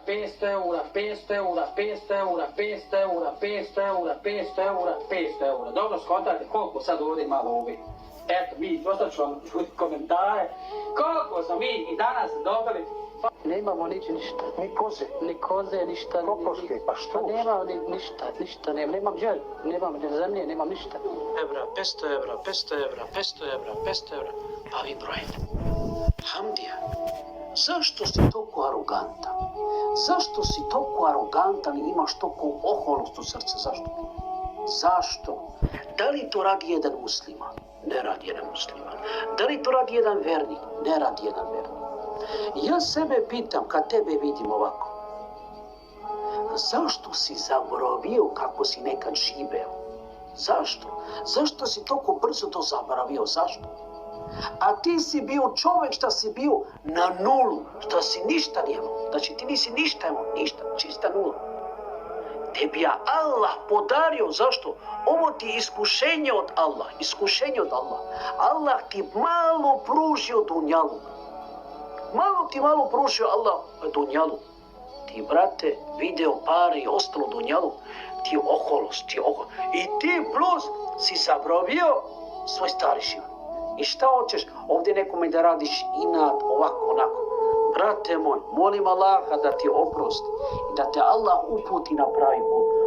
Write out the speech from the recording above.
500 eura, 500 eura, 500 eura, 500 eura, 500 eura, 500 eura, 500 eura. Dobro, skotate koliko sad ovdje ima lovi. Eto, mi dosta ću vam čuti komentare. Koliko smo mi i danas dobili. Nemamo ništa. Ni koze. Ni koze, ništa. Kokoške, pa što? Pa nemam ništa. Nemam želj, nemam ni zemlje, nemam ništa. Evra, 500 evra, 500 evra, 500 evra, 500 evra. Pa vi brojite. Hamdija, zašto si toliko arogantan? Zašto si toliko arogantan i imaš toliko oholost u srce? Zašto? Zašto? Da li to radi jedan musliman? Ne radi jedan musliman. Da li to radi jedan vernik? Ne radi jedan vernik. Ja sebe pitam, kad tebe vidim ovako, zašto si zaboravio kako si nekad živeo? Zašto? Zašto si toliko brzo to zaboravio? Zašto? A ti si bio čovjek šta si bio na nulu, šta si ništa nemao. Znači ti nisi ništa imao, ništa, čista nula. Tebi je Allah podario, zašto? Ovo ti je iskušenje od Allah, iskušenje od Allah. Allah ti malo pružio dunjalu. Malo pružio Allah dunjalu. Ti, brate, video pare i ostalo dunjalu, ti oholost, I ti plus si zabravio svoj stari život. I šta hoćeš ovdje nekome da radiš inat, ovako, onako? Brate moj, molim Allaha da ti oprosti i da te Allah uputi na pravi put.